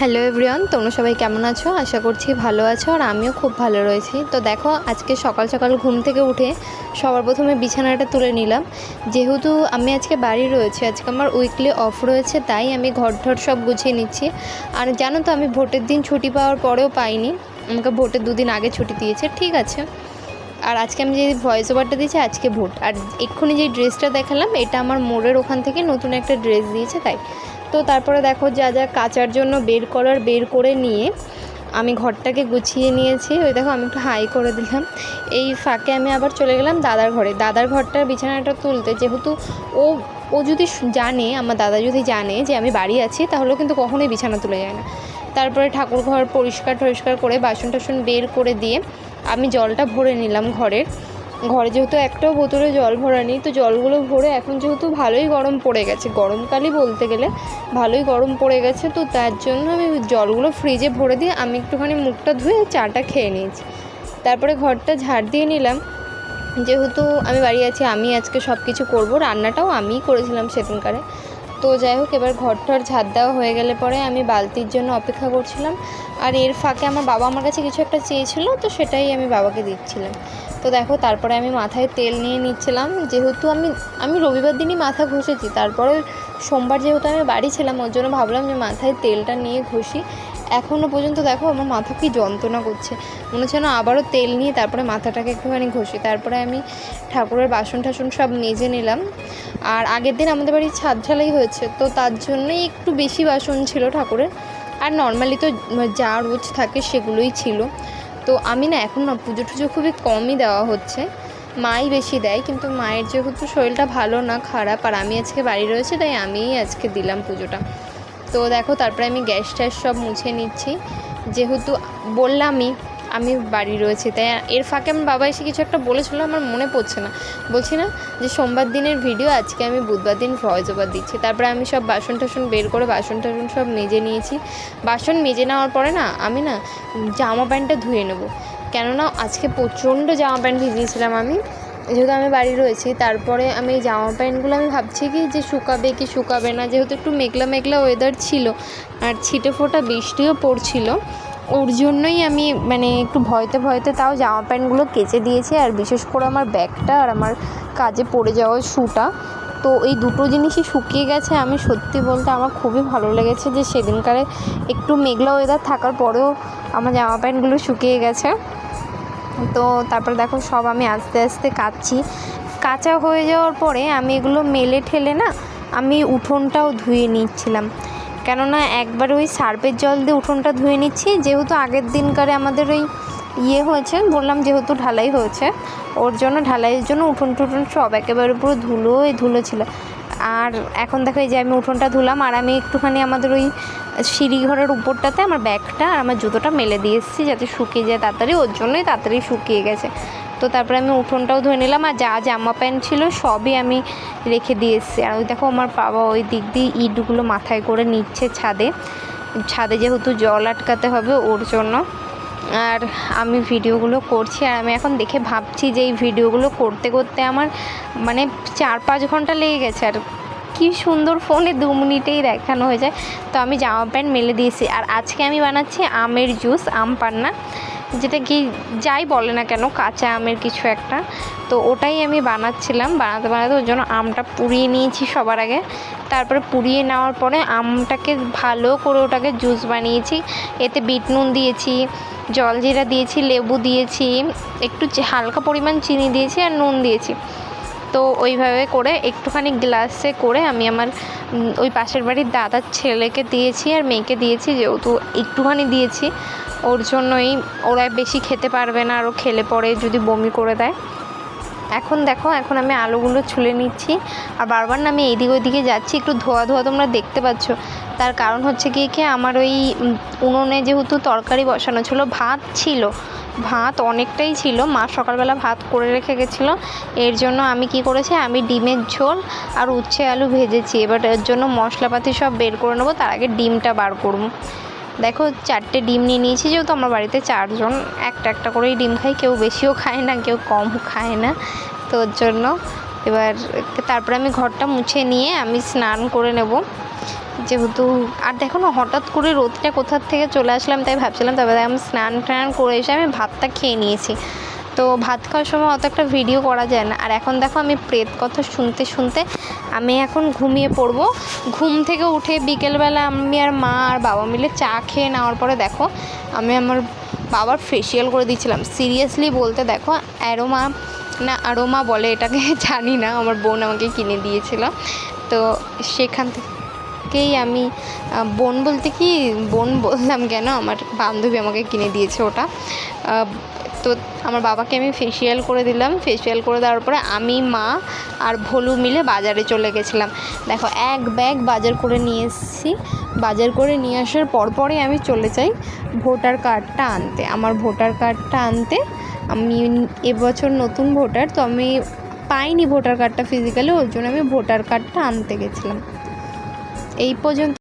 Hello everyone, তোমরা সবাই কেমন আছো? আশা করছি ভালো আছো আর আমিও খুব ভালো রয়েছি। তো দেখো, আজকে সকাল সকাল ঘুম থেকে উঠে সবার প্রথমে বিছানাটা তুলে নিলাম। যেহেতু আমি আজকে বাড়ি রয়েছে, আজকে আমার উইকলি অফ রয়েছে, তাই আমি ঘর সব গুছিয়ে নিচ্ছি। আর জানো তো, আমি ভোটের দিন ছুটি পাওয়ার পরেও পাইনি, আমাকে ভোটের দুদিন আগে ছুটি দিয়েছে, ঠিক আছে। আর আজকে আমি যে ভয়েস ওভারটা দিয়েছি, আজকে ভোট। আর এক্ষুনি যে ড্রেসটা দেখালাম, এটা আমার মোড়ের ওখান থেকে নতুন একটা ড্রেস দিয়েছে, তাই। তো তারপরে দেখো, যা যা কাচার জন্য বের করে নিয়ে আমি ঘরটাকে গুছিয়ে নিয়েছি। ওই দেখো, আমি একটু হাই করে দিলাম। এই ফাঁকে আমি আবার চলে গেলাম দাদার ঘরে, দাদার ঘরটার বিছানাটা তুলতে। যেহেতু ও ও যদি জানে, আমার দাদা যদি জানে যে আমি বাড়ি আছি, তাহলেও কিন্তু কখনোই বিছানা তুলে যায় না। তারপরে ঠাকুর ঘর পরিষ্কার করে বাসন টাসন বের করে দিয়ে আমি জলটা ভরে নিলাম ঘরে। যেহেতু একটাও বোতলে জল ভরা নেই, তো জলগুলো ভরে এখন যেহেতু ভালোই গরম পড়ে গেছে, গরমকালই বলতে গেলে ভালোই গরম পড়ে গেছে, তো তার জন্য আমি জলগুলো ফ্রিজে ভরে দিয়ে আমি একটুখানি মুখটা ধুয়ে চাটা খেয়ে নিয়েছি। তারপরে ঘরটা ঝাড় দিয়ে নিলাম। যেহেতু আমি বাড়ি আছি, আমি আজকে সব কিছু করবো, রান্নাটাও আমিই করেছিলাম সেদিনকারে। তো যাই হোক, এবার ঘরটার ঝাড় দেওয়া হয়ে গেলে পরে আমি বালতির জন্য অপেক্ষা করছিলাম। আর এর ফাঁকে আমার বাবা আমার কাছে কিছু একটা চেয়েছিলো, তো সেটাই আমি বাবাকে দিচ্ছিলাম। তো দেখো, তারপরে আমি মাথায় তেল নিয়ে নিচ্ছিলাম। যেহেতু আমি রবিবার দিনই মাথা ঘষেছি, তারপরে সোমবার যেহেতু আমি বাড়ি ছিলাম, ওর জন্য ভাবলাম যে মাথায় তেলটা নিয়ে ঘষি। এখনও পর্যন্ত দেখো আমার মাথা কি যন্ত্রণা করছে, মনে হচ্ছে না আবারও তেল নিয়ে তারপরে মাথাটাকে একটুখানি ঘষি। তারপরে আমি ঠাকুরের বাসন টাসন সব মেজে নিলাম। আর আগের দিন আমাদের বাড়ির ছাদ ঢালাই হয়েছে, তো তার জন্যই একটু বেশি বাসন ছিল ঠাকুরের। আর নর্মালি তো যা রোজ থাকে সেগুলোই ছিল। তো আমি না এখন না পুজো টুজো খুবই কমই দেওয়া হচ্ছে, মাই বেশি দেয়। কিন্তু মায়ের যেহেতু শরীরটা ভালো না, খারাপ, আর আমি আজকে বাড়ি রয়েছে, তাই আমিই আজকে দিলাম পুজোটা। তো দেখো, তারপরে আমি গ্যাস ট্যাস সব মুছে নিচ্ছি। যেহেতু বললামই আমি বাড়ি রয়েছে, তাই। এর ফাঁকে আমার বাবা এসে কিছু একটা বলেছিলো, আমার মনে পড়ছে না। বলছি না যে সোমবার দিনের ভিডিও, আজকে আমি বুধবার দিন ভয়েস ওভার দিচ্ছি। তারপরে আমি সব বাসন টাসন বের করে বাসন টাসন সব মেজে নিয়েছি। বাসন মেজে নেওয়ার পরে না আমি জামা প্যান্টটা ধুয়ে নেবো, কেননা আজকে প্রচণ্ড জামা প্যান্ট ভিজিয়েছিলাম আমি, যেহেতু আমি বাড়ি রয়েছি। তারপরে আমি এই জামা প্যান্টগুলো আমি ভাবছি কি যে শুকাবে কি শুকাবে না, যেহেতু একটু মেঘলা মেঘলা ওয়েদার ছিল আর ছিটে ফোটা বৃষ্টিও পড়ছিল, ওর জন্যই আমি একটু ভয়তে তাও জামা প্যান্টগুলো কেচে দিয়েছি। আর বিশেষ করে আমার ব্যাগটা আর আমার কাজে পড়ে যাওয়া শ্যুটা, তো এই দুটো জিনিসই শুকিয়ে গেছে। আমি সত্যি বলতে আমার খুবই ভালো লেগেছে যে সেদিনকারে একটু মেঘলা ওয়েদার থাকার পরেও আমার জামা প্যান্টগুলো শুকিয়ে গেছে। তো তারপরে দেখো, সব আমি আস্তে আস্তে কাচা হয়ে যাওয়ার পরে আমি এগুলো মেলে ঠেলে না আমি উঠোনটাও ধুয়ে নিচ্ছিলাম, কেননা একবার ওই সার্ফের জল দিয়ে উঠোনটা ধুয়ে নিচ্ছি। যেহেতু আগের দিনকারে আমাদের ওই হয়েছে, বললাম যেহেতু ঢালাই হয়েছে, ওর জন্য ঢালাইয়ের জন্য উঠোন টুঠোন সব একেবারে পুরো ধুলো ছিল। আর এখন দেখো, এই যে আমি উঠোনটা ধুলাম, আর আমি একটুখানি আমাদের ওই সিঁড়ি ঘরের উপরটাতে আমার ব্যাগটা আর আমার জুতোটা মেলে দিয়ে এসেছি, যাতে শুকিয়ে যায় তাড়াতাড়ি, ওর জন্যই তাড়াতাড়ি শুকিয়ে গেছে। তো তারপরে আমি উঠোনটাও ধুয়ে নিলাম, আর যা জামা প্যান্ট ছিল সবই আমি রেখে দিয়ে এসেছি। আর ওই দেখো, আমার বাবা ওই দিক দিয়ে ইটগুলো মাথায় করে নিচ্ছে ছাদে যেহেতু জল আটকাতে হবে ওর জন্য। আর আমি ভিডিওগুলো করছি, আর আমি এখন দেখে ভাবছি যে এই ভিডিওগুলো করতে করতে আমার 4-5 ঘন্টা লেগে গেছে। আর কি সুন্দর ফোনে 2 মিনিটেই দেখানো হয়ে যায়। তো আমি জামা প্যান্ট মেলে দিয়েছি। আর আজকে আমি বানাচ্ছি আমের জুস, আম পান্না, যেটা কি যাই বলে না কেন, কাঁচা আমের কিছু একটা। তো ওটাই আমি বানাতে ওর জন্য আমটা পুড়িয়ে নিয়েছি সবার আগে। তারপরে পুড়িয়ে নেওয়ার পরে আমটাকে ভালো করে ওটাকে জুস বানিয়েছি। এতে বিট নুন দিয়েছি, জলজিরা দিয়েছি, লেবু দিয়েছি, একটু হালকা পরিমাণ চিনি দিয়েছি, আর নুন দিয়েছি। তো ওইভাবে করে একটুখানি গ্লাসে করে আমি আমার ওই পাশের বাড়ির দাদার ছেলেকে দিয়েছি আর মেয়েকে দিয়েছি, যেহেতু একটুখানি দিয়েছি, ওর জন্যই ওরা বেশি খেতে পারবে না, আরও খেলে পরে যদি বমি করে দেয়। এখন দেখো, এখন আমি আলুগুলো ছুলে নিচ্ছি। আর বারবার না আমি এইদিকে ওইদিকে যাচ্ছি, একটু ধোয়া তোমরা দেখতে পাচ্ছ। তার কারণ হচ্ছে কি আমার ওই উনুনে যেহেতু তরকারি বসানো ছিল, ভাত অনেকটাই ছিল, মা সকালবেলা ভাত করে রেখে গেছিলো। এর জন্য আমি কি করেছি, আমি ডিমের ঝোল আর উচ্ছে আলু ভেজেছি। এবার এর জন্য মশলাপাতি সব বের করে নেবো, তার আগে ডিমটা বার করবো। দেখো, 4টে ডিম নিয়ে নিয়েছি, যেহেতু আমার বাড়িতে 4 জন, একটা করেই ডিম খাই, কেউ বেশিও খায় না, কেউ কম খায় না, তো ওর জন্য। এবার তারপরে আমি ঘরটা মুছে নিয়ে আমি স্নান করে নেব। যেহেতু আর দেখো না হঠাৎ করে রোদটা কোথার থেকে চলে আসলাম, তাই ভাবছিলাম, তবে আমি স্নান টান করে এসে আমি ভাতটা খেয়ে নিয়েছি। তো ভাত খাওয়ার সময় অত একটা ভিডিও করা যায় না। আর এখন দেখো আমি প্রেত কথা শুনতে শুনতে আমি এখন ঘুমিয়ে পড়বো। ঘুম থেকে উঠে বিকেলবেলা আমি আর মা আর বাবা মিলে চা খেয়ে নেওয়ার পরে দেখো আমি আমার বাবার ফেসিয়াল করে দিচ্ছিলাম। সিরিয়াসলি বলতে দেখো অ্যারোমা বলে এটাকে জানি না, আমার বোন আমাকে কিনে দিয়েছিল। তো সেখান থেকেই আমি বোন বলতে কি বোন বললাম কেন, আমার বান্ধবী আমাকে কিনে দিয়েছে ওটা। তো আমার বাবাকে আমি ফেসিয়াল করে দিলাম। ফেসিয়াল করে দেওয়ার পরে আমি, মা আর ভোলু মিলে বাজারে চলে গেছিলাম। দেখো এক ব্যাগ বাজার করে নিয়ে এসেছি। বাজার করে নিয়ে আসার পরপরই আমি চলে যাই ভোটার কার্ডটা আনতে। আমার ভোটার কার্ডটা আনতে, আমি এবছর নতুন ভোটার, তো আমি পাইনি ভোটার কার্ডটা ফিজিক্যালি, ওই জন্য আমি ভোটার কার্ডটা আনতে গেছিলাম। এই পর্যন্ত।